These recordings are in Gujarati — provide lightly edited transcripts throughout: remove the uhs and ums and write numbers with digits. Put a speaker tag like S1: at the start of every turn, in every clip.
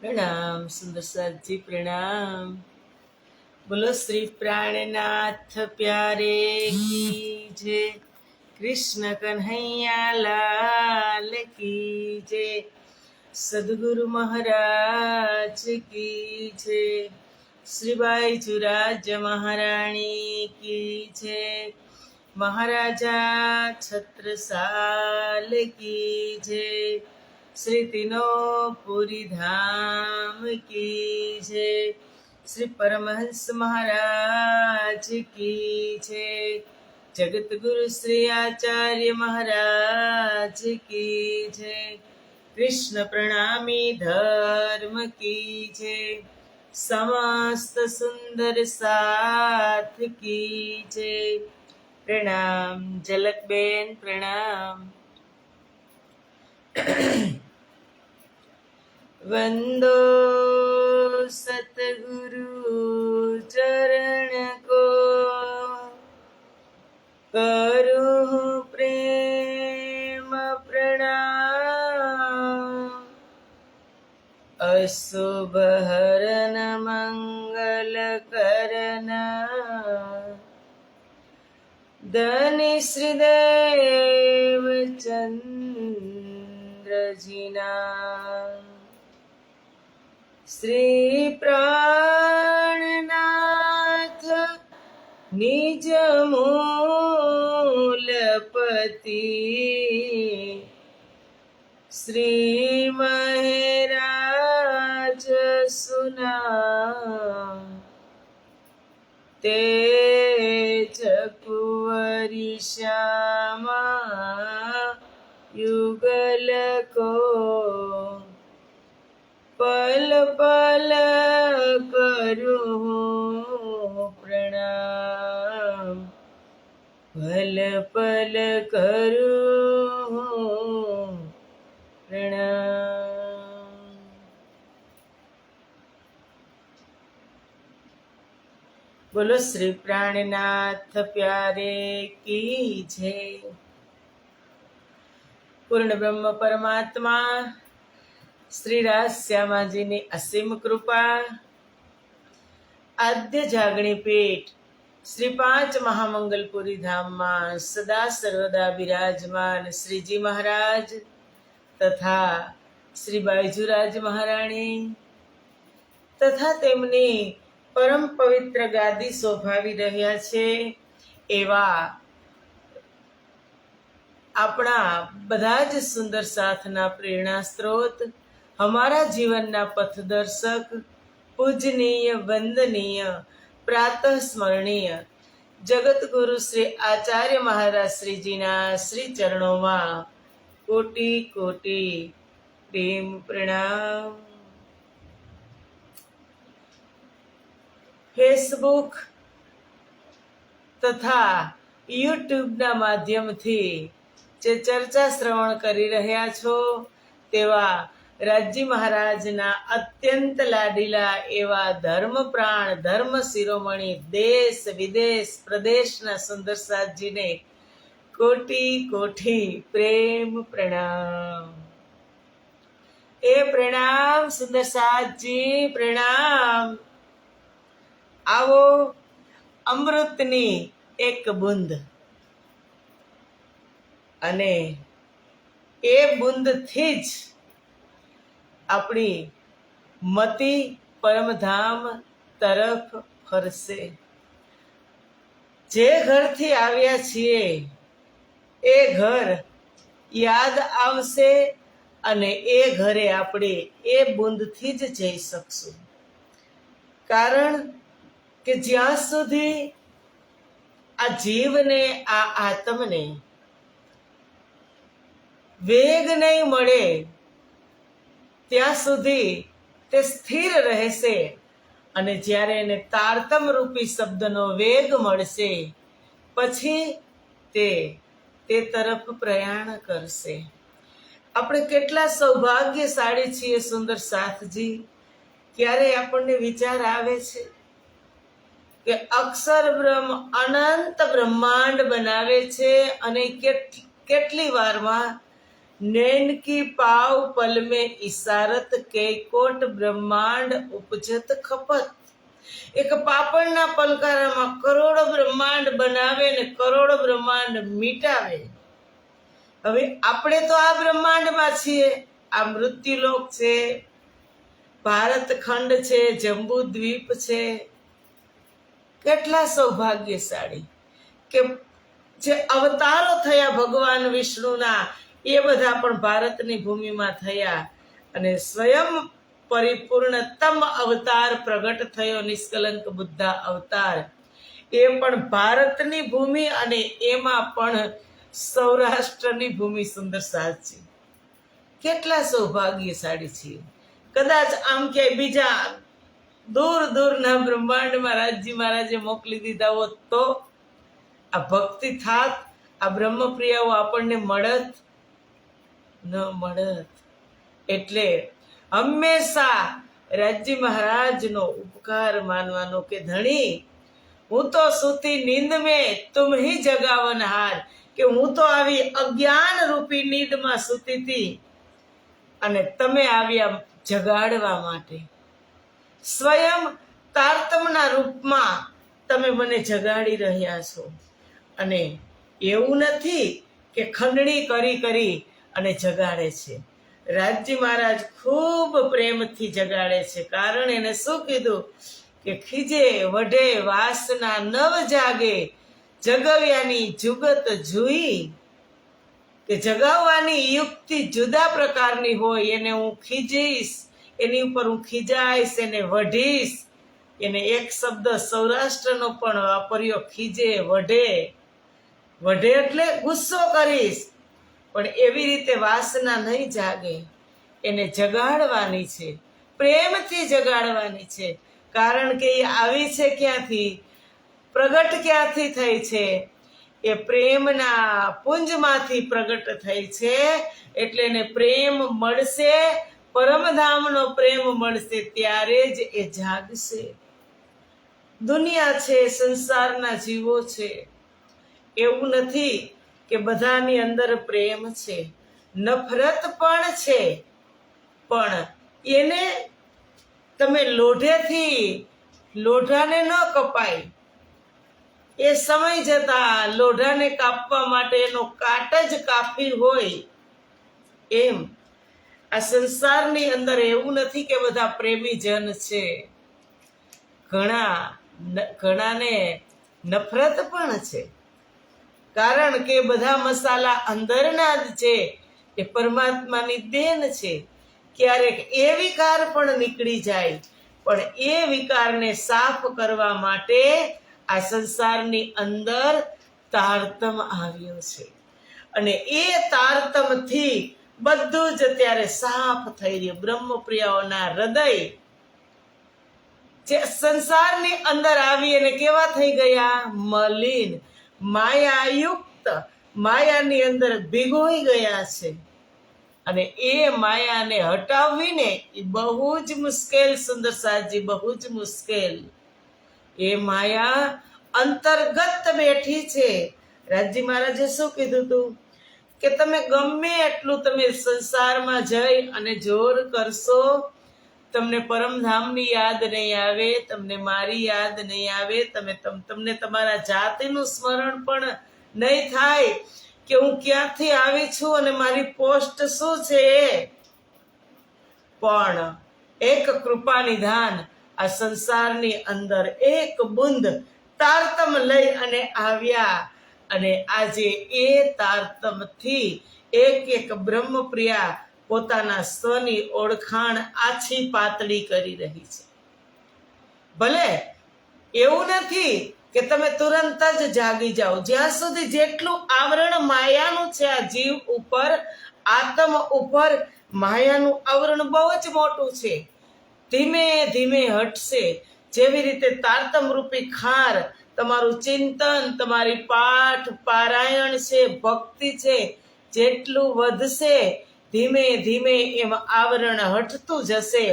S1: प्रणाम सुंदर साथ जी प्रणाम। बोलो श्री प्राणनाथ प्यारे की जय। कृष्ण कन्हैया लाल की जय। सदगुरु महाराज की जय। श्री बाईजुराज महारानी की जय। महाराजा छत्रसाल की जय। श्री तीनों धाम की जय। श्री परमहंस महाराज की जय। जगत गुरु श्री आचार्य महाराज की जय। कृष्ण प्रणामी धर्म की जय। समस्त सुंदर साथ की जय। प्रणाम झलक बेन प्रणाम। वंदो सतगुरु चरण को, करूं प्रेम प्रणाम। अशुभ हरन मंगल करन, धनि श्रीदेव चंद्र जीना। श्री प्राणनाथ निज मूलपति, श्री महराज सुना। तेज कुंवरी श्यामा युगल को, पल पल करूं प्रणाम। पल पल करूं प्रणाम। बोलो श्री प्राणनाथ प्यारे की जय। पूर्ण ब्रह्म परमात्मा श्री राज श्यामा जी ने असीम कृपा। आद्य जागणी पीठ श्री 5 महामंगलपुरी धाम में सदा सर्वदा विराजमान श्रीजी महाराज तथा श्री बाईजुराज महाराणी तथा तेमनी परम पवित्र गादी शोभावी रह्या छे एवा अपना बधा ज सुंदर साथना प्रेरणा स्त्रोत, हमारा जीवनना पथदर्शक, पूजनीय वंदनीय प्रातः स्मरणीय जगत गुरु श्री आचार्य महाराज श्रीजीना श्री चरणों में कोटि कोटि प्रेम प्रणाम। फेसबुक तथा यूट्यूब ना माध्यम थी जे चर्चा श्रवण करी रह्या छो तेवा राजी महाराज ना अत्यंत लाडीला एवा धर्म प्राण धर्म शिरोमणि देश विदेश प्रदेश ना सुंदर साथ जी ने कोटि कोटि प्रेम प्रणाम। ए प्रणाम सुंदर साथ जी प्रणाम। आवो अमृतनी एक बूंद अने ए बूंद थी ज अपनी मती परमधाम तरफ फरसे। जे घर थी आव्या छिए ए घर याद आवशे अने ए घरे आपणे ए बूंद थी ज जई शकशुं। कारण के ज्यां सुधी आ जीव ने आ आत्म ने वेग नहीं मळे त्यां सुधी ते स्थिर रहेशे अने ज्यारे एने तारतम रूपी शब्दनो वेग मळशे पछी ते तरफ प्रयाण करशे। આપણે કેટલા સૌભાગ્યશાળી છીએ સુંદર સાથજી। ક્યારે આપણને વિચાર આવે છે કે અક્ષર બ્રહ્મ અનંત બ્રહ્માંડ બનાવે છે અને કેટલી વારમાં नैन की पाव पल में इशारत के कोट ब्रह्मांड उपजत खपत. એક પાપડના પલકારામાં કરોડો બ્રહ્માંડ બનાવે ને કરોડો બ્રહ્માંડ મીટાવે. હવે આપણે તો આ બ્રહ્માંડમાં છીએ. આ મૃત્યુલોક છે, ભારત ખંડ છે, જંબુ દ્વીપ છે. કેટલા સૌભાગ્યશાળી કે જે અવતારો થયા ભગવાન વિષ્ણુના, એ બધા પણ ભારતની ભૂમિમાં થયા. અને સ્વયં પરિપૂર્ણતમ અવતાર પ્રગટ થયો, નિષ્કલંક બુદ્ધ અવતાર, એ પણ ભારતની ભૂમિ, અને એમાં પણ સૌરાષ્ટ્રની ભૂમિ સુંદર સાચી. કેટલા સૌભાગ્યશાળી છીએ. કદાચ આમ ક્યાંય બીજા દૂર દૂરના બ્રહ્માંડમાં રાજી મહારાજે મોકલી દીધા હોત તો આ ભક્તિ થાત, આ બ્રહ્મપ્રિયાઓ આપણને મળત ન મળત. એટલે હંમેશા રાજી મહારાજનો ઉપકાર માનવાનો કે ધણી હું તો સૂતી નીંદ મેં તુમ હી જગાવનહાર, કે હું તો આવી અજ્ઞાન રૂપી નીંદમાં સૂતી હતી અને તમે આવ્યા જગાડવા માટે. સ્વયં તારતમના રૂપમાં તમે મને જગાડી રહ્યા છો. અને એવું નથી કે ખંડણી કરી કરી અને જગાડે છે. રાજજી મહારાજ ખૂબ પ્રેમથી જગાડે છે. કારણ એને શું કીધું કે ખીજે વઢે વાસના નવ જાગે, જગવ્યાની જુગત જુઈ. કે જગાવવાની યુક્તિ જુદા પ્રકારની હોય. એને હું ખીજીશ, એની ઉપર હું ખીજાઈશ, એને વઢીશ. એને એક શબ્દ સૌરાષ્ટ્રનો પણ વાપર્યો, ખીજે વઢે. વઢે એટલે ગુસ્સો કરીશ, પણ એવી રીતે વાસના નહીં જાગે. એને જગાડવાની છે, પ્રેમથી જગાડવાની છે. કારણ કે એ આવી છે ક્યાંથી, પ્રગટ ક્યાંથી થઈ છે? એ પ્રેમના પુંજમાંથી પ્રગટ થઈ છે. એટલે એને પ્રેમ મળશે, પરમધામનો પ્રેમ મળશે, ત્યારે જ એ જાગશે. દુનિયા છે, સંસારના જીવો છે, એવું નથી કે બધાની અંદર પ્રેમ છે. નફરત પણ છે, પણ એને તમે લોઢાને ન કપાય. એ સમય જતા લોઢાને કાપવા માટે એનો કાટ જ કાપી હોય. એમ આ સંસારની અંદર એવું નથી કે બધા પ્રેમી જન છે. ઘણાને નફરત પણ છે. કારણ કે બધા મસાલા અંદરના જ છે. એ પરમાત્માની દેન છે. ક્યારેક એ વિકાર પણ નીકળી જાય, પણ એ વિકારને સાફ કરવા માટે આ સંસારની અંદર તારતમ આવ્યો છે. અને એ તારતમથી બધું જ અત્યારે સાફ થઈ રહ્યું. બ્રહ્મપ્રિયાઓના હૃદય જે સંસારની અંદર આવી અને કેવા થઈ ગયા? મલિન, માયાયુક્ત, માયાની અંદર ભીગોઈ ગયા છે. અને એ માયાને હટાવવીને એ બહુ જ મુશ્કેલ, સુંદર સાજી, બહુ જ મુશ્કેલ. એ માયા અંતર્ગત બેઠી છે. રાજજી મહારાજે શું કીધું હતું કે તમે ગમે એટલું તમે સંસારમાં જઈ અને જોર કરશો, તમને પરમધામની યાદ નહીં આવે, તમને મારી યાદ નહીં આવે, તમને તમારા જાતિનું સ્મરણ પણ નહીં થાય કે હું ક્યાંથી આવી છું અને મારી પોસ્ટ શું છે. પણ એક કૃપા નિધાન આ સંસારની અંદર એક બુંદ તારતમ લઈ અને આવ્યા. અને આજે એ તારતમથી એક બ્રહ્મપ્રિયા પોતાના સ્વની ઓળખાણ આછી પાતળી કરી રહી છે. ભલે એવું નથી કે તમે તુરંત જ જાગી જાઓ. જ્યાં સુધી જેટલું આવરણ માયાનું છે આ જીવ ઉપર, આત્મ ઉપર, માયાનું આવરણ બહુ જ મોટું છે. ધીમે ધીમે હટશે. જેવી રીતે તારતમ રૂપી ખાર તમારું ચિંતન, તમારી પાઠ પારાયણ છે, ભક્તિ છે, જેટલું વધશે ધીમે ધીમે એમ આવરણ હટતું જશે.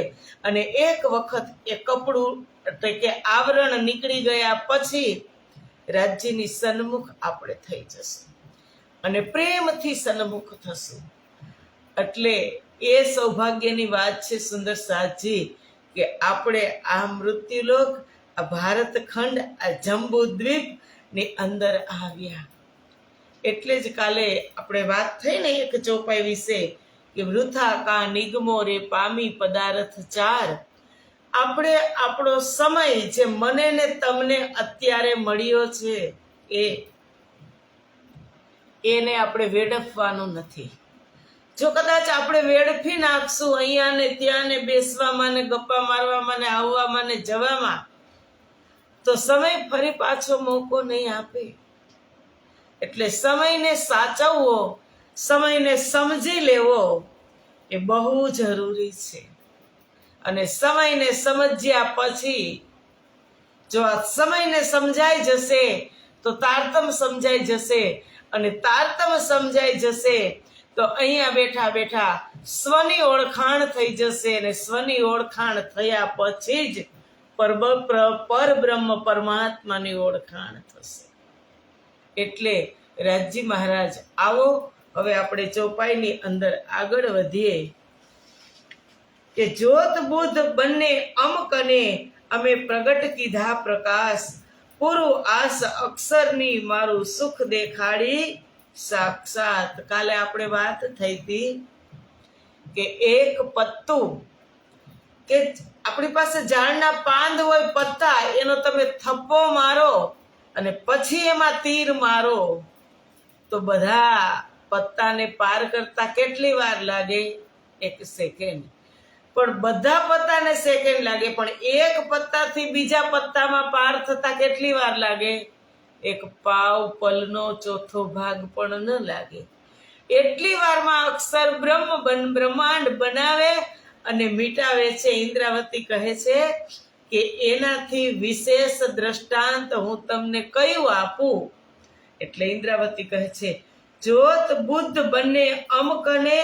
S1: અને એક વખત એ કપડું એટલે કે આવરણ નીકળી ગયા પછી રાજ્યની સન્મુખ આપણે થઈ જશું અને પ્રેમથી સન્મુખ થશું. એટલે એ સૌભાગ્યની વાત છે સુંદર સાજી કે આપણે આ મૃત્યુલોક, આ ભારતખંડ, આ જંબુદ્વીપ ની અંદર આવ્યા. એટલે જ કાલે આપણે વાત થઈ ને એક ચોપાઈ વિશે કે વૃથા કા નિગમો રે પામી પદાર્થ ચાર. આપણે આપણો સમય જે મને ને તમને અત્યારે મળ્યો છે એને આપણે વેડફવાનો નથી. જો કદાચ આપણે વેડફી નાખશું અહીંયા ને ત્યાં ને બેસવામાં ને ગપ્પા મારવામાં ને આવવામાં ને જવામાં, તો સમય ફરી પાછો મોકો નહીં આપે. એટલે સમયને સાચવવો, સમયને સમજી લેવો એ બહુ જરૂરી છે. અને સમયને સમજ્યા પછી જો આ સમયને સમજાઈ જશે તો તારતમ સમજાઈ જશે, અને તારતમ સમજાઈ જશે તો અહીંયા બેઠા બેઠા સ્વની ઓળખાણ થઈ જશે, અને સ્વની ઓળખાણ થયા પછી જ પરબ્રહ્મ પરમાત્માની ઓળખાણ થશે. એટલે રાજજી મહારાજ આવો હવે આપણે ચોપાઈની અંદર આગળ વધીએ કે જ્યોત બુદ્ધ બંને અમકને અમે પ્રગટ કીધા પ્રકાશ, પૂરું આસ અક્ષરની મારું સુખ દેખાડી સાક્ષાત. કાલે આપણે વાત થઈ હતી કે એક પત્તું કે આપણી પાસે ઝાડના પાંદ હોય, પત્તા, એનો તમે થપ્પો મારો અને પછી એમાં તીર મારો તો બધા પત્તાને પાર કરતા કેટલી વાર લાગે? 1 સેકન્ડ. પણ બધા પત્તાને સેકન્ડ લાગે, પણ એક પત્તાથી બીજા પત્તામાં પાર થતા કેટલી વાર લાગે? 1 પાવ પલનો ચોથો ભાગ પણ ન લાગે. એટલી વારમાં અક્ષર બ્રહ્માંડ બનાવે અને મિટાવે છે. ઇન્દ્રાવતી કહે છે કે એનાથી વિશેષ દ્રષ્ટાંત હું તમને કયું આપું? એટલે ઇન્દ્રાવતી કહે છે જ્યોત બુદ્ધ બંને અમકને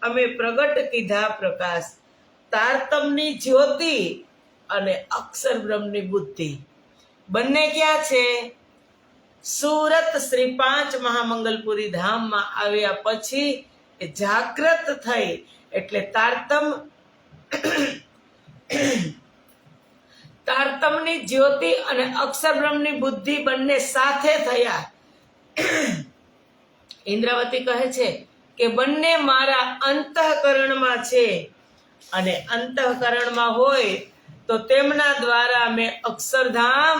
S1: અમે પ્રગટ કીધા પ્રકાશ. તારતમની જ્યોતિ અને અક્ષર બ્રહ્મની બુદ્ધિ બંને ક્યાં છે? સુરત શ્રી 5 મહામંગલપુરી ધામમાં આવ્યા પછી એ જાગૃત થઈ. એટલે તારતમની જ્યોતિ અને અક્ષર બ્રહ્મની બુદ્ધિ બંને સાથે થયા. ઇન્દ્રાવતી કહે છે કે બંને મારા અંતઃકરણમાં છે, અને અંતઃકરણમાં હોય તો તેમના દ્વારા મેં અક્ષરધામ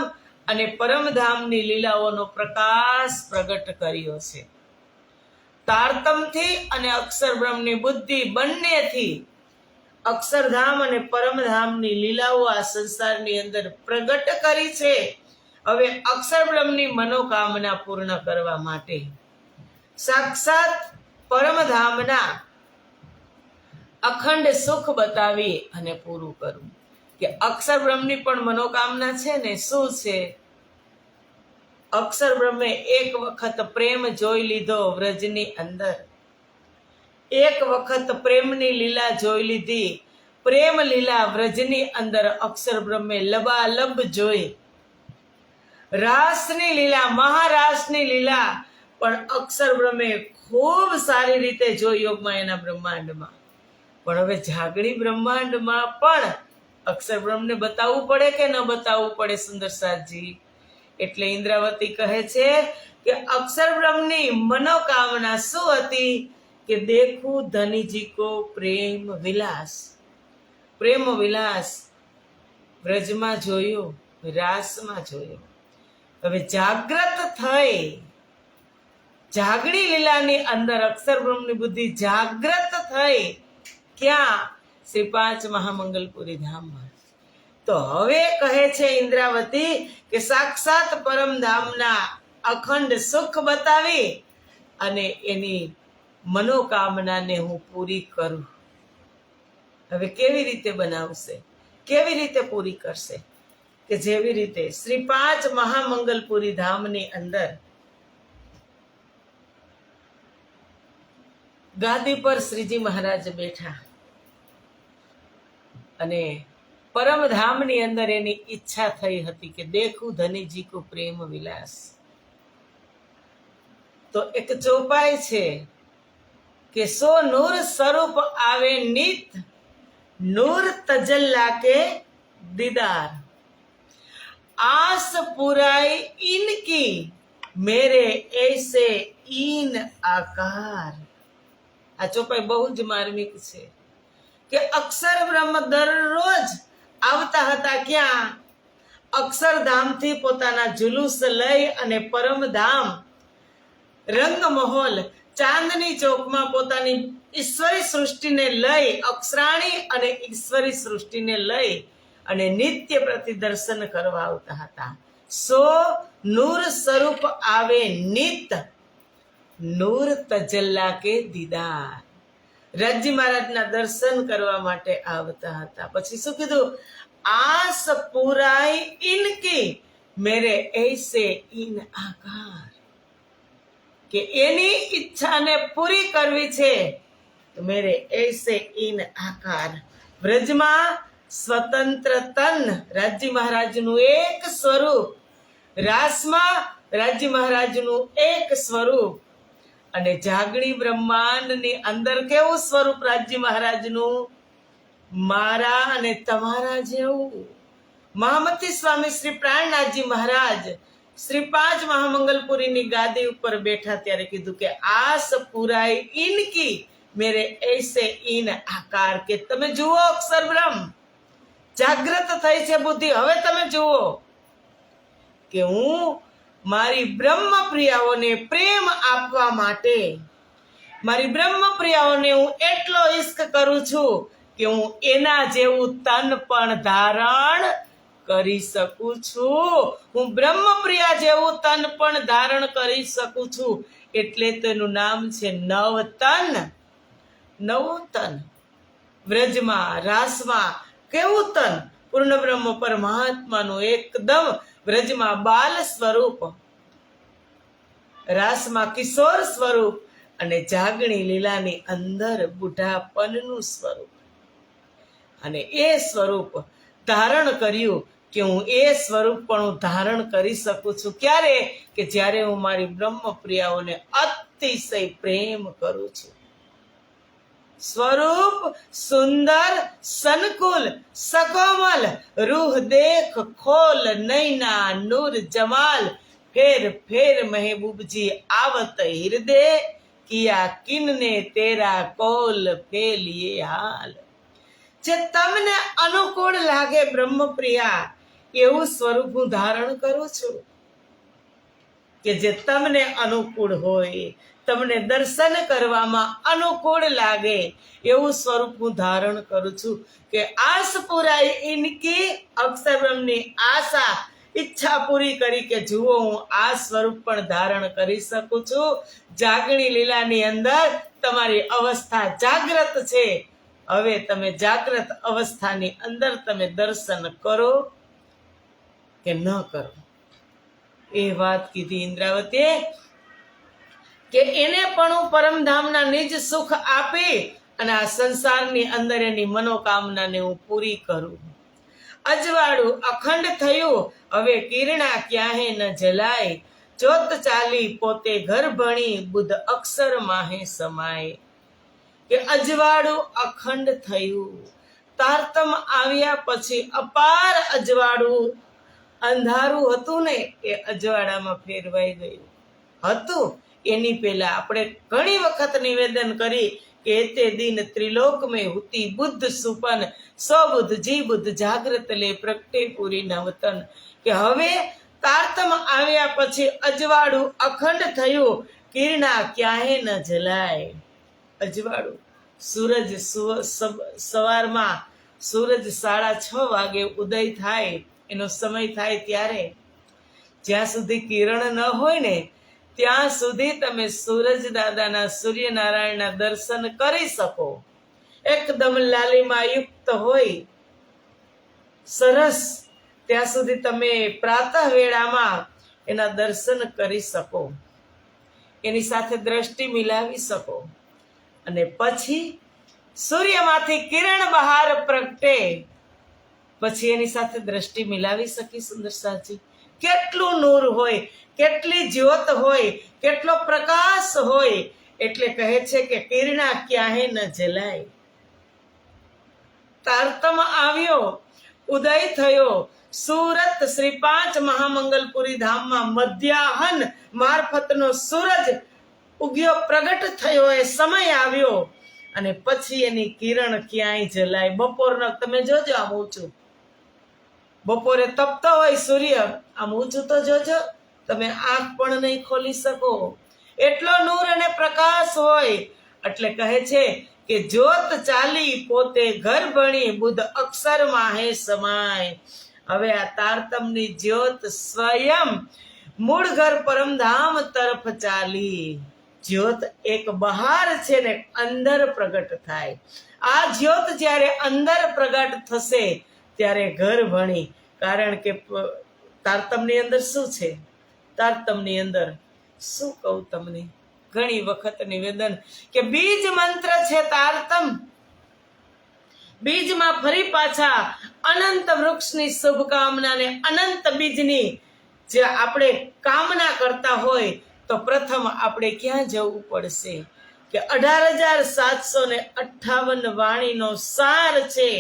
S1: અને પરમધામની લીલાઓનો પ્રકાશ પ્રગટ કર્યો છે. તારતમથી અને અક્ષર બ્રહ્મની બુદ્ધિ બંનેથી અક્ષરધામ અને પરમધામની લીલાઓ આ સંસારની અંદર પ્રગટ કરી છે. હવે અક્ષર બ્રહ્મની મનોકામના પૂર્ણ કરવા માટે સાક્ષાત પરમધામના અખંડ સુખ બતાવી અને પૂરું કરવું. કે અક્ષર બ્રહ્મની પણ મનોકામના છે ને, શું છે? અક્ષર બ્રહ્મે એક વખત પ્રેમ જોઈ લીધો વ્રજની અંદર, એક વખત પ્રેમની લીલા જોઈ લીધી. પ્રેમ લીલા વ્રજની અંદર અક્ષર બ્રહ્મે લબાલબ જોઈ. રાસની લીલા, મહારાસની લીલા પણ અક્ષર બ્રહ્મે ખૂબ સારી રીતે જોઈ યોગમાં એના બ્રહ્માંડમાં. પણ હવે જાગણી બ્રહ્માંડમાં પણ અક્ષર બ્રહ્મને બતાવવું પડે કે ન બતાવવું પડે સુંદર સાજી? એટલે ઇન્દ્રાવતી કહે છે કે અક્ષર બ્રહ્મની મનોકામના શું હતી? કે દેખું ધનીજી કો પ્રેમ વિલાસ. પ્રેમ વિલાસ વ્રજમાં જોયો, રાસમાં જોયો. હવે જાગૃત થઈ, જાગણી લીલાની અંદર અક્ષર બ્રહ્મની બુદ્ધિ જાગૃત થઈ. ક્યાં? શ્રી 5 મહામંગલપુરી ધામમાં. તો હવે કહે છે ઇન્દ્રાવતી કે સાક્ષાત પરમધામના અખંડ સુખ બતાવી અને એની મનોકામનાને હું પૂરી કરું. હવે કેવી રીતે બનાવશે? કેવી રીતે પૂરી કરશે? કે જેવી રીતે શ્રી 5 મહામંગલપુરી ધામની અંદર ગાદી પર શ્રીજી મહારાજ બેઠા અને પરમધામની અંદર એની ઈચ્છા થઈ હતી કે દેખું ધનીજી કો પ્રેમ વિલાસ. તો એક ચોપાઈ છે કે સો નૂર સ્વરૂપ આવે નિત, नूर तजल्ला के दीदार, आस पुराई इनकी मेरे ऐसे इन आकार। आ ચોપાઈ બહુ જ માર્મિક છે કે અક્ષર બ્રહ્મ દરરોજ આવતા હતા ક્યાં? અક્ષરધામથી પોતાના જુલુસ લઈ અને પરમધામ રંગમહોલ ચાંદની ચોકમાં પોતાની ઈશ્વરી સૃષ્ટિને લઈ, અક્ષરાણી અને ઈશ્વરી સૃષ્ટિને લઈ અને નિત્ય પ્રતિ દર્શન કરવા આવતા હતા. સો નૂર સ્વરૂપ આવે નિત, નૂર તજલ્લા કે દીદાર. રાજજી મહારાજના દર્શન કરવા માટે આવતા હતા. પછી શું કીધું? આસ પુરાઈ ઇનકી મેરે ऐसे इन आकार, કે એની ઈચ્છાને પૂરી કરવી છે તો મેરે ऐसे इन आकार. વ્રજમાં સ્વતંત્ર તન રાજજી મહારાજનું એક સ્વરૂપ, રાસમાં રાજજી મહારાજનું એક સ્વરૂપ, અને જાગણી બ્રહ્માંડની અંદર કેવું સ્વરૂપ રાજજી મહારાજનું? મારા અને તમારા જેવું. મહામતી સ્વામી શ્રી પ્રાણનાથજી મહારાજ શ્રી 5 મહામંગલપુરીની ગાદી ઉપર બેઠા ત્યારે કીધું કે આસ પુરાઈ ઇનકી મેરે ऐसे इन आकार, કે તમે જુઓ અક્ષર બ્રહ્મ, જાગૃત થઈ છે બુદ્ધિ, હવે તમે જુઓ કે હું મારી બ્રહ્મ પ્રિયાઓને પ્રેમ આપવા માટે, મારી બ્રહ્મ પ્રિયાઓને હું એટલો ઇશ્ક કરું છું કે હું એના જેવું તન પણ ધારણ કરી શકું છું. હું બ્રહ્મપ્રિયા જેવું તન પણ ધારણ કરી શકું છું. એટલે તેનું નામ છે નવતન. નવું તન વ્રજમાં રાસમાં કેવું તન? પૂર્ણ બ્રહ્મ પરમાત્માનું એકદમ વ્રજમાં બાલ સ્વરૂપ, રાસમાં કિશોર સ્વરૂપ, અને જાગણી લીલાની અંદર બુઢાપનનું સ્વરૂપ. અને એ સ્વરૂપ ધારણ કર્યું કે હું એ સ્વરૂપ પણ હું ધારણ કરી શકું છું. ક્યારે? કે જ્યારે હું મારી બ્રહ્મપ્રિયાઓને અતિશય પ્રેમ કરું છું. સ્વરૂપ સુંદર સનકુલ સકોમલ, રૂહ દેખ ખોલ નૈના નૂર જમાલ, ફેર ફેર મહેબૂબજી આવત હૃદય, કિયા કિનને તેરા કોલ ફેલિયે હાલ. જે તમને અનુકૂળ લાગે બ્રહ્મપ્રિયા, એવું સ્વરૂપ હું ધારણ કરું છું. કે જે તમને અનુકૂળ હોય, તમને દર્શન કરવામાં અનુકૂળ લાગે એવું સ્વરૂપ હું ધારણ કરું છું. કે આસ પુરાઈ ઇનકી, અક્ષરબ્રહ્મની આશા ઈચ્છા પૂરી કરી કે જુઓ હું આ સ્વરૂપ પણ ધારણ કરી શકું છું. જાગણી લીલાની અંદર તમારી અવસ્થા જાગ્રત છે. હવે તમે જાગ્રત અવસ્થાની અંદર તમે દર્શન કરો કે ન કરો, એ વાત કીધી ઇન્દ્રાવતીએ કે એને પણ હું પરમધામના નિજ સુખ આપી અને આ સંસારની અંદર એની મનોકામનાને હું પૂરી કરું. અજવાળું અખંડ થયું, હવે કિરણા ક્યાંહે ન જલાય, જોત ચાલી પોતે ઘર ભણી, બુદ્ધ અક્ષર માહે સમાય. કે અજવાળું અખંડ થયું, તારતમ આવ્યા પછી અપાર અજવાળું અંધારું હતું ને એ અજવાળામાં ફેરવાઈ ગયું હતું. એની પહેલા આપણે ઘણી વખત નિવેદન કરી કે તે દિન ત્રિલોક મેં હુતી બુદ્ધ સુપન, સો બુદ્ધ જી બુદ્ધ જાગ્રત લે પ્રગટે પૂરી નવતન. કે હવે તારતમ આવ્યા પછી અજવાળું અખંડ થયું, કિરણા ક્યાંય ન જલાય. અજવાળું સૂરજ સવારમાં સૂરજ 6:30 વાગે ઉદય થાય, એનો સમય થાય ત્યારે જ્યાં સુધી કિરણ ન હોય ને ત્યાં સુધી તમે સૂરજ દાદાના સૂર્યનારાયણના દર્શન કરી શકો. એકદમ લાલીમાં યુક્ત હોય સરસ, ત્યાં સુધી તમે પ્રાતઃ વેળામાં એના દર્શન કરી શકો, એની સાથે દ્રષ્ટિ મિલાવી શકો. અને પછી સૂર્યમાંથી કિરણ બહાર પ્રગટે પછી એની સાથે દ્રષ્ટિ મિલાવી શકી. સુંદર સાચી કેટલું નૂર હોય, કેટલી જ્યોત હોય, કેટલો પ્રકાશ હોય, એટલે કહે છે કે કિરણા ક્યાંય ન જલાય. તારતમ આવ્યો, ઉદય થયો. સુરત શ્રી 5 મહામંગલપુરી ધામમાં મધ્યાહન મારફતનો સૂરજ ઉગ્યો, પ્રગટ થયો, એ સમય આવ્યો અને પછી એની કિરણ ક્યાંય જલાય. બપોરનો તમે જોજો, આમ ઊંચું બપોરે તપતો હોય સૂર્ય, આમ ઊંચું તો જોજો, તમે આંખ પણ નહીં ખોલી શકો, એટલો નૂર અને પ્રકાશ હોય. એટલે કહે છે કે જ્યોત ચાલી પોતે ઘર ભણી, બુદ્ધ અક્ષરમાં હે સમાય. હવે આ તારતમની જ્યોત સ્વયં મૂળ ઘર પરમધામ તરફ ચાલી. જ્યોત એક બહાર છે ને અંદર પ્રગટ થાય. આ જ્યોત જ્યારે અંદર પ્રગટ થશે ત્યારે ઘર ભણી. કારણ કે તારતમની અંદર શું છે? તારતમની અંદર શું કહું તમને, ઘણી વખત નિવેદન કે બીજ મંત્ર છે તારતમ. બીજમાં ફરી પાછા અનંત વૃક્ષની શુભકામનાને અનંત બીજની જે આપણે કામના કરતા હોય તો પ્રથમ આપણે ક્યાં જવું પડશે કે 18,758 વાણીનો સાર છે.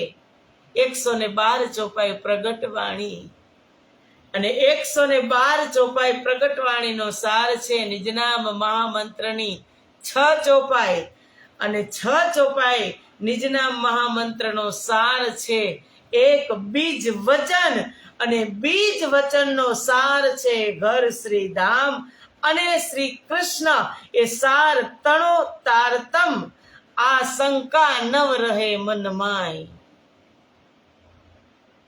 S1: 112 ચોપાઈ પ્રગટ વાણી અને 112 ચોપાઈ પ્રગટ વાણીનો સાર છે. નિજનામ મહામંત્રની 6 ચોપાઈ અને 6 ચોપાઈ નિજનામ મહામંત્રનો સાર છે. એક બીજ વચન અને બીજ વચનનો સાર છે ઘર શ્રી ધામ અને શ્રી કૃષ્ણ. એ સાર તણો તારતમ, આ શંકા નવ રહે મનમાય.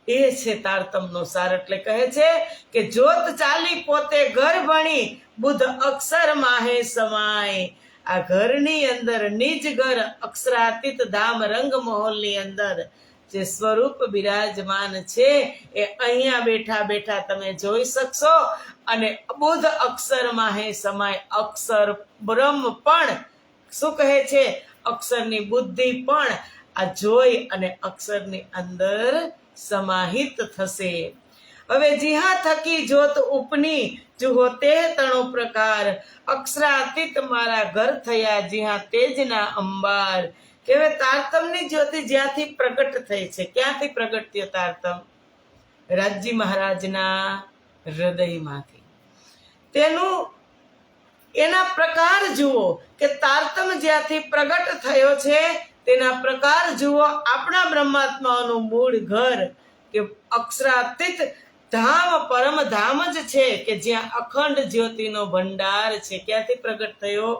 S1: એ છે તારતમનો સાર. એટલે કહે છે કે જ્યોત ચાલી પોતે ઘર ભણી, બુદ્ધ અક્ષરમાં હે સમાય. આ ઘરની અંદર નિજ ઘર અક્ષરાતીત ધામ રંગ મહોલની અંદર જે સ્વરૂપ બિરાજમાન છે એ અહીંયા બેઠા બેઠા તમે જોઈ શકશો. અને બુદ્ધ અક્ષરમાં હે સમાય. અક્ષર બ્રહ્મ પણ શું કહે છે? અક્ષરની બુદ્ધિ પણ આ જોઈ અને અક્ષરની અંદર સમાહિત થશે. હવે જીહા થકી જ્યોત ઉપની, જુહો તે તણો પ્રકાર. અક્ષરાતીત મારા ઘર થયા, જીહા તેજના અંબાર. કે હવે તારતમની જ્યોતિ જ્યાંથી પ્રગટ થઈ છે, ક્યાંથી પ્રગટ થયો તારતમ? રાજજી મહારાજના હૃદયમાંથી. તેનું એના પ્રકાર જુઓ કે તારતમ જ્યાંથી પ્રગટ થયો છે તેના પ્રકાર જુઓ. આપણા બ્રહ્માત્માનું મૂળ ઘર કે અક્ષરાતીત ધામ પરમ ધામ જ છે કે જ્યાં અખંડ જ્યોતિનો ભંડાર છે. ક્યાંથી પ્રગટ થયો?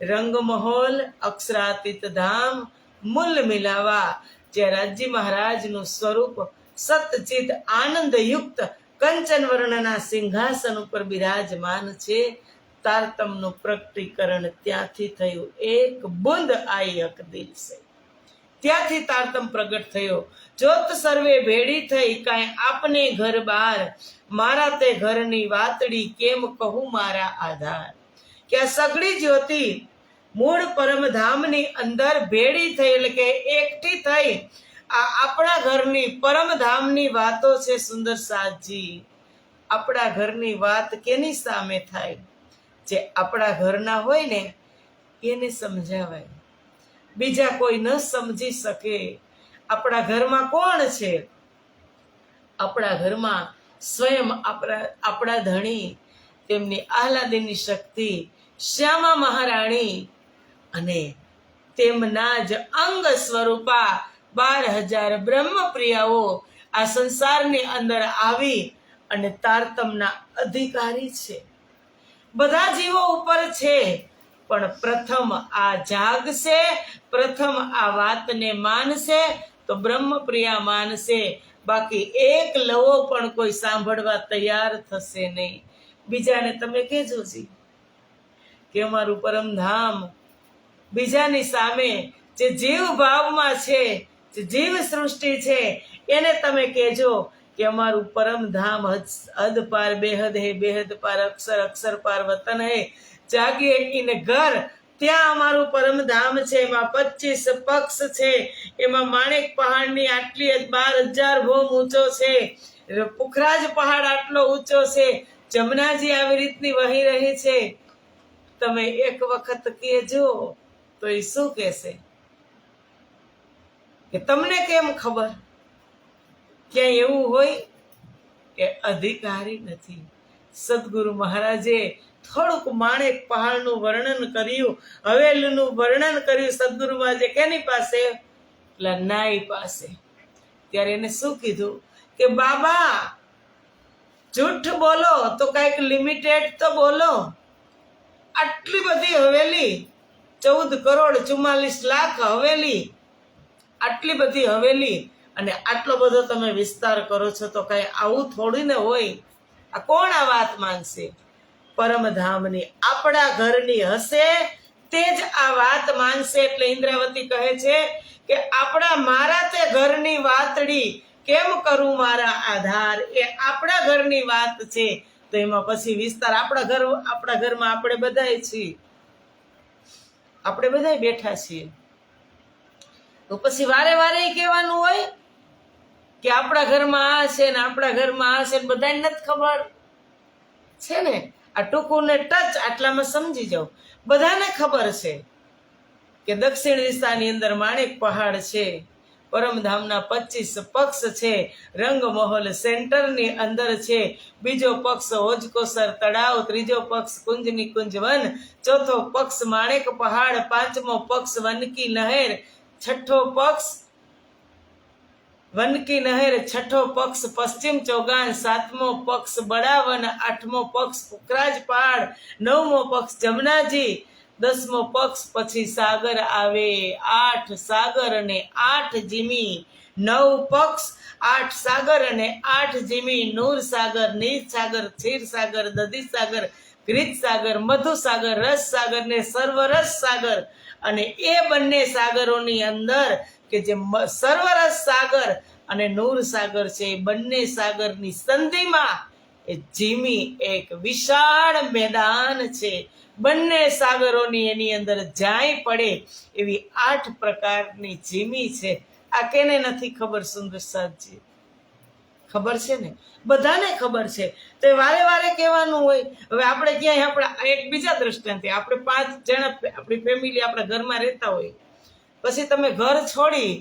S1: રંગમહોલ અક્ષરાતીત ધામ મૂલ મિલાવા. જ્યાં રાજજી મહારાજનું સ્વરૂપ સતચિત આનંદયુક્ત કંચન વર્ણના સિંહાસન ઉપર બિરાજમાન છે. તારતમનું પ્રકટીકરણ ત્યાંથી થયું. એક બુંદ આઈ અક દિલ સે, ત્યાંથી તારતમ પ્રગટ થયો. જોત સર્વે ભેડી થઈ, કાંઈ આપને ઘર બાર. મારા તે ઘરની વાતડી, કેમ કહું મારા આધાર. કે આ સગળી જ્યોતિ મૂળ પરમધામની અંદર ભેડી થઈ, એટલે કે એકઠી થઈ. આ આપણા ઘરની પરમધામની વાતો છે. સુંદર સાજી, આપણા ઘરની વાત કેની સામે થાય? જે આપણા ઘરના હોય ને એને સમજાવાય, બીજા કોઈ ન સમજી શકે. આપણા ઘરમાં કોણ છે? આપણા ઘરમાં સ્વયં આપણા ધણી, તેમની આહલાદીની શક્તિ શ્યામા મહારાણી અને તેમના જ અંગ સ્વરૂપા 12,000 બ્રહ્મપ્રિયાઓ આ સંસારની અંદર આવી અને તારતમના અધિકારી છે. બધા જીવો ઉપર છે, પણ પ્રથમ આ જાગશે, પ્રથમ આ વાતને માનશે તો બ્રહ્મપ્રિયા માનશે. બાકી એક લવો પણ કોઈ સાંભળવા તૈયાર થશે નહીં. બીજાને તમે કહેજો જી કે અમારું પરમધામ, બીજાની સામે જે જીવ ભાવમાં છે, જે જીવ સૃષ્ટિ છે એને તમે કહેજો કે અમારું પરમધામ હદ પાર બેહદ હે, બેહદ પાર અક્ષર, અક્ષર પાર વતન હે. જાગી એકીને ઘર, ત્યાં અમારું પરમધામ છે. એમાં 25 પક્ષ છે. એમાં માણેક પહાડની આટલી 12,000 ભોમ ઊંચો છે. પુખરાજ પહાડ આટલો ઊંચો છે. જમનાજી આવી રીતની વહી રહી છે. તમે એક વખત કહેજો તો એ શું કહેશે કે તમને કેમ ખબર? ક્યાંય એવું હોય કે અધિકારી નથી. સદગુરુ મહારાજે થોડુંક માણેક પહાડનું વર્ણન કર્યું, હવેલીનું વર્ણન કર્યું. સદગુરુ મહારાજે કેની પાસે? નાઈ પાસે. ત્યારે એને શું કીધું કે બાબા જૂઠ બોલો તો કઈક લિમિટેડ તો બોલો. આટલી બધી હવેલી, 14,44,00,000 હવેલી, આટલી બધી હવેલી અને આટલો બધો તમે વિસ્તાર કરો છો તો કઈ આવું થોડી ને હોય. આ કોણ આ વાત માનશે? પરમધામની આપણા ઘરની હશે તે જ આ વાત માનશે. એટલે ઇન્દ્રાવતી કહે છે કે આપણા મારા તે ઘરની વાતડી કેમ કરું મારા આધાર. એ આપણા ઘરની વાત છે તો એમાં પછી વિસ્તાર આપણા ઘરમાં આપણે બધાય છીએ, આપણે બધાય બેઠા છીએ. તો પછી વારે વારે કહેવાનું હોય કે આપણા ઘરમાં આ છે ને આપણા ઘરમાં આ છે ને બધાને નથી ખબર છે ને. આ ટૂંકું ને ટચ આટલામાં સમજી જાઓ. બધાને ખબર છે કે દક્ષિણ દિશાની અંદર માણેક પહાડ છે, પરમધામના 25 પક્ષ છે, રંગમહોલ સેન્ટરની અંદર છે, બીજો પક્ષ હોજકોસર તળાવ, ત્રીજો પક્ષ કુંજની કુંજવન, ચોથો પક્ષ માણેક પહાડ, પાંચમો પક્ષ વનકી નહેર, છઠ્ઠો પક્ષ વનકી નહેર, છઠ્ઠો પક્ષ પશ્ચિમ ચોગાન, સાતમો પક્ષ બડાવન, આઠમો પક્ષ પુખરાજ પહાડ, નવમો પક્ષ જમનાજી, 10મો પક્ષ પછી સાગર આવે. 8 સાગર અને 8 જીમી, 9 પક્ષ, 8 સાગર અને 8 જીમી, નૂર સાગર, નીર સાગર, ક્ષીર સાગર, દધી સાગર, ઘૃત સાગર, મધુ સાગર, રસ સાગર ને સર્વરસ સાગર. અને એ બંને સાગરોની અંદર કે જે સર્વરસ સાગર અને નૂર સાગર છે, એ બંને સાગરની સંધિમાં એ જીમી એક વિશાળ મેદાન છે. બંને સાગરોની એની અંદર જાય પડે એવી 8 પ્રકારની જીમી છે. આ કેને નથી ખબર? સુંદર સાહેબજી ખબર છે ને, બધાને ખબર છે. તો વારે વારે કહેવાનું હોય. હવે આપણે ક્યાંય આપણા એક બીજા દ્રષ્ટાંતે આપણે 5 જણા આપણી ફેમિલી આપણા ઘરમાં રહેતા હોય, પછી તમે ઘર છોડી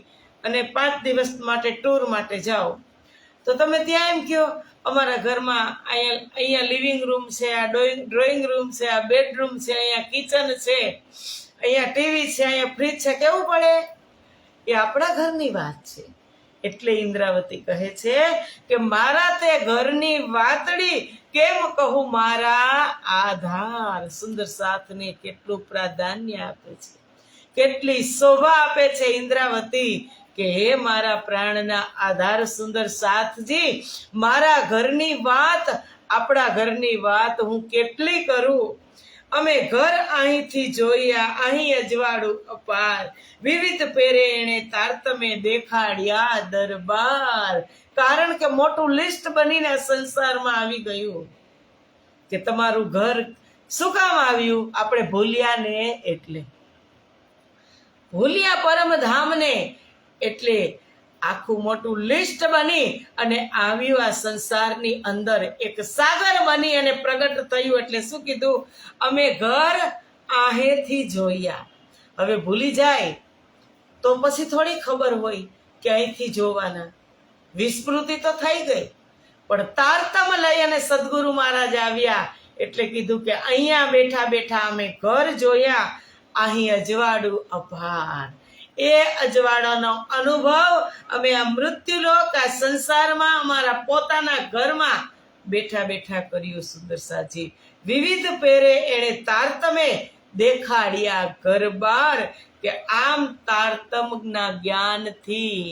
S1: અને 5 દિવસ માટે ટૂર માટે જાઓ તો તમે ત્યાં એમ કહો અમારા ઘરમાં અહીંયા લિવિંગ રૂમ છે, આ ડ્રોઈંગ રૂમ છે, આ બેડરૂમ છે, અહીંયા કિચન છે, અહીંયા ટીવી છે, અહીંયા ફ્રીજ છે. કેવું પડે? એ આપણા ઘરની વાત છે. એટલે ઇન્દ્રાવતી કહે છે કે મારા તે ઘરની વાતડી કેમ કહું મારા આધાર. સુંદર સાથને કેટલું પ્રાધાન્ય આપે છે, કેટલી શોભા આપે છે ઇન્દ્રાવતી કે હે મારા પ્રાણના આધાર સુંદર સાથજી, મારા ઘરની વાત, આપણા ઘરની વાત હું કેટલી કરું. અમે ઘર અહીંથી જોયા, અહીં અજવાળું અપાર, વિવિધ પેરે એણે તારતમે દેખાડ્યા દરબાર. કારણ કે મોટું લિસ્ટ બનીને સંસારમાં આવી ગયું કે તમારું ઘર શું કામ આવ્યું? આપણે ભૂલ્યા ને એટલે, ભૂલ્યા પરમધામને એટલે આખું મોટું લિસ્ટ બની અને આવ્યું આ સંસારની અંદર. એક સાગર બની અને પ્રગટ થયું. એટલે શું કીધું? અમે ઘર આહેથી જોયા. હવે ભૂલી જાય તો પછી થોડી ખબર હોય કે અહીંથી જોવાના. વિસ્મૃતિ તો થઈ ગઈ, પણ તારતમ લઈ અને સદગુરુ મહારાજ આવ્યા એટલે કીધું કે અહીંયા બેઠા બેઠા અમે ઘર જોયા, અહીં અજવાળું અપાર. એ અજવાળાનો અનુભવ અમે આ મૃત્યુલોક, આ સંસારમાં, અમારા પોતાના ઘરમાં બેઠા બેઠા કર્યું. સુંદર સાજી વિવિધ પેરે એણે તારતમે દેખાડ્યા ઘરબાર. કે આમ તારતમના જ્ઞાનથી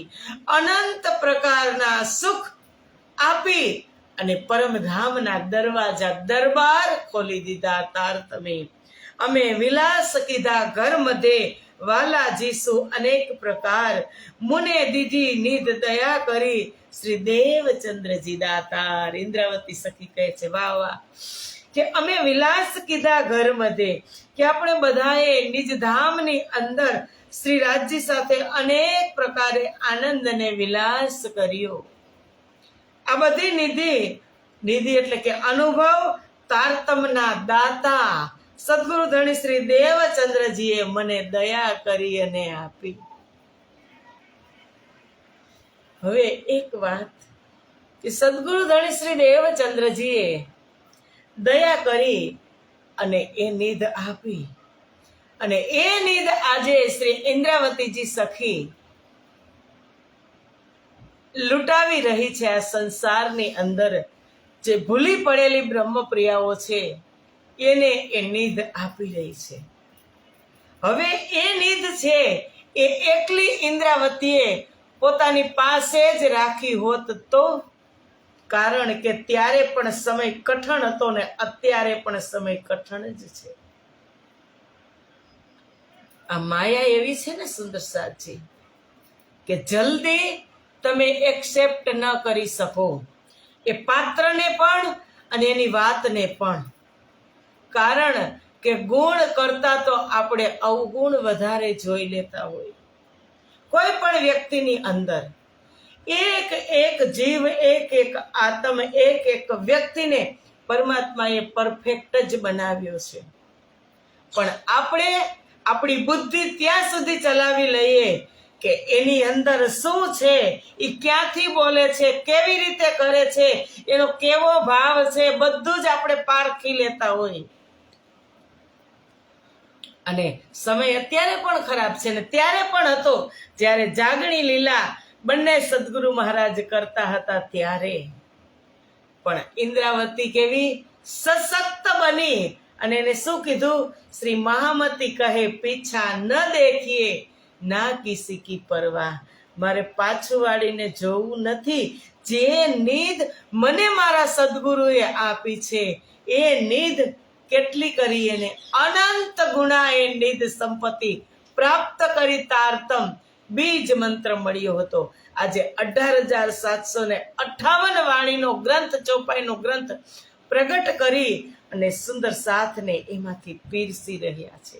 S1: અનંત પ્રકારના સુખ આપી અને પરમધામના દરવાજા દરબાર ખોલી દીધા તારતમે. અમે વિલાસ કીધા ઘર મધ્યે વાલા જીસુ અનેક પ્રકાર, મુને દીધી નિધ દયા કરી શ્રી દેવચંદ્રજી દાતાર. ઇન્દ્રાવતી સખી કહે છે વાહ વાહ, કે અમે વિલાસ કીધા ઘર મધ્યે, કે આપણે બધાએ નિજ ધામની અંદર શ્રી રાજજી સાથે અનેક પ્રકારે આનંદ અને વિલાસ કર્યો. આ બધી નિધિ એટલે કે અનુભવ તારતમના દાતા સદગુરુ ધણી શ્રી દેવચંદ્રજીએ મને દયા કરી અને આપી. હવે એક વાત કે સદગુરુ ધણી શ્રી દેવચંદ્રજીએ દયા કરી અને એ નિધ આપી, અને એ નિધ આજે શ્રી ઇન્દ્રાવતીજી સખી લૂંટાવી રહી છે. આ સંસારની અંદર જે ભૂલી પડેલી બ્રહ્મપ્રિયાઓ છે એને એ નિધ આપી રહી છે. હવે એ નિધ છે એ એકલી ઇન્દ્રાવતીએ પોતાની પાસે જ રાખી હોત તો, કારણ કે ત્યારે પણ સમય કઠણ હતો ને અત્યારે પણ સમય કઠણ જ છે. આ માયા એવી છે ને સુંદર સાચી, કે જલ્દી તમે એક્સેપ્ટ ન કરી શકો એ પાત્રને પણ અને એની વાતને પણ. કારણ કે ગુણ કરતા તો આપણે અવગુણ વધારે જોઈ લેતા હોય. કોઈ પણ વ્યક્તિની અંદર એક એક જીવ, એક એક આત્મ, એક એક વ્યક્તિને પરમાત્માએ પરફેક્ટ જ બનાવ્યો છે. પણ આપણે આપણી બુદ્ધિ ત્યાં સુધી ચલાવી લઈએ કે એની અંદર શું છે, એ ક્યાંથી બોલે છે, કેવી રીતે કરે છે, એનો કેવો ભાવ છે, બધું જ આપણે પારખી લેતા હોય. અને સમય અત્યારે પણ ખરાબ છે ને ત્યારે પણ હતો જ્યારે જાગણી લીલા બંને સદગુરુ મહારાજ કરતા હતા. ત્યારે પણ ઇન્દ્રાવતી કેવી સશક્ત બની અને એને શું કીધું? શ્રી મહામતી કહે પીછા ન દેખીએ ના કિસી કી પરવાહ. મારે પાછું વાળીને જોવું નથી. જે નિધ મને મારા સદગુરુએ આપી છે એ નિધ કેટલી કરી એને અનંત ગુણા એ નિધ સંપત્તિ પ્રાપ્ત કરી તારતમ બીજ મંત્ર મળ્યો હતો. આજે 18,758 વાણીનો ગ્રંથ, ચોપાઈનો ગ્રંથ પ્રગટ કરી અને સુંદર સાથને એમાંથી પીરસી રહ્યા છે,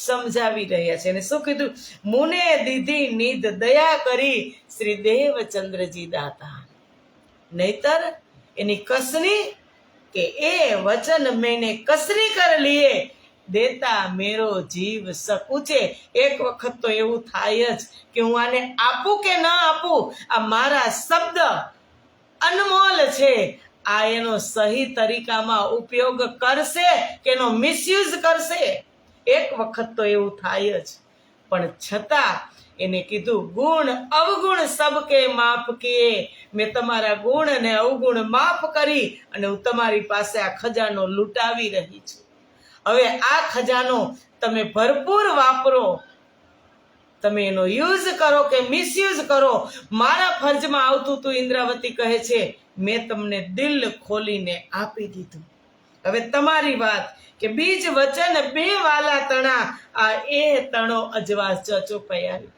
S1: સમજાવી રહ્યા છે. અને શું કીધું? મુને દીધી નિધ દયા કરી શ્રી દેવચંદ્રજી દાતા. નહીતર એની કસની કે એ વચન મેને કસરી કર લીએ દેતા મેરો જીવ સકુચે. એક વખત તો એવું થાય જ કે હું આને આપું કે ન આપું, આ મારા શબ્દ અનમોલ છે, આ એનો સહી તરીકામાં ઉપયોગ કરશે કે એનો મિસયુઝ કરશે. એક વખત તો એવું થાય જ. પણ છતાં એને કીધું ગુણ અવગુણ સબકે માફ કિએ. મેં તમારા ગુણ અને અવગુણ માફ કરી અને હું તમારી પાસે આ ખજાનો લૂંટાવી રહી છું. હવે આ ખજાનો તમે ભરપૂર વાપરો, તમે એનો યુઝ કરો કે મિસયુઝ કરો, મારા ફરજમાં આવતું તું. ઇન્દ્રાવતી કહે છે મેં તમને દિલ ખોલીને આપી દીધું. હવે તમારી વાત કે બીજ વચન બે વાલા તણા, આ એ તણો અજવાસ. ચોપાઈ આવી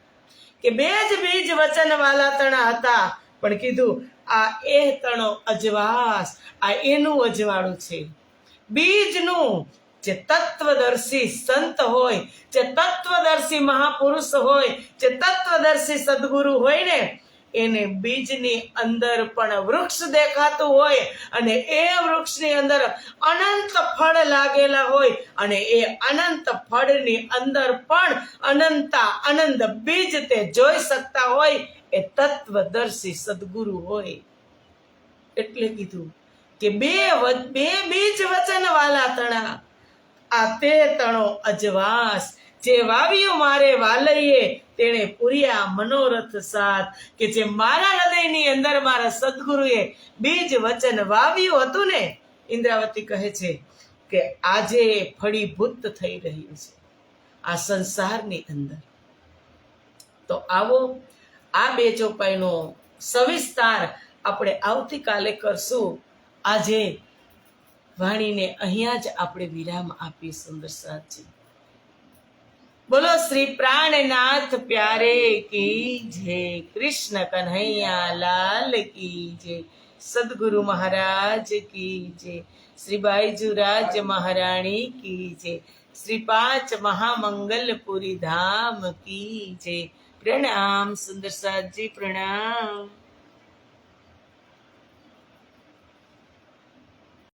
S1: કે બે જ બીજ વચન વાલા તણા હતા, પણ કીધું આ એ તણો અજવાસ, આ એનું અજવાળું છે. બીજનું જે તત્વદર્શી સંત હોય, જે તત્વદર્શી મહાપુરુષ હોય, જે તત્વદર્શી સદગુરુ હોય ને, એને બીજની અંદર પણ વૃક્ષ દેખાતું હોય અને એ વૃક્ષની અંદર અનંત ફળ લાગેલા હોય અને એ અનંત ફળની અંદર પણ અનંતા આનંદ બીજ તે જોઈ શકતા હોય. એ તત્વદર્શી સદગુરુ હોય. એટલે કીધું કે બે બીજ વચન વાલા તણા, આ તે તણો અજવાસ. જે વાવ્યું મારે વાલૈયે તેણે પૂર્યા મનોરથ સાથ. કે જે મારા હૃદયની અંદર મારા સદગુરુએ બીજ વચન વાવ્યું હતું ને, ઇન્દ્રાવતી કહે છે કે આજે ફળીભૂત થઈ રહ્યું છે આ સંસારની અંદર. તો આવો આ બે ચોપાઈનો સવિસ્તાર આપણે આવતીકાલે કરશું. આજે વાણીને અહીંયા જ આપણે વિરામ આપીએ. સુંદર સાચી બોલો શ્રી પ્રાણનાથ પ્યારે કી જય. કૃષ્ણ કન્હૈયા લાલ કી જય. સદગુરુ મહારાજ કી જય. શ્રી બાઈજુરાજ મહારાણી કી જય. શ્રી 5 મહામંગલપુરી ધામ કી જય. પ્રણામ સુંદર સાજી, પ્રણામ.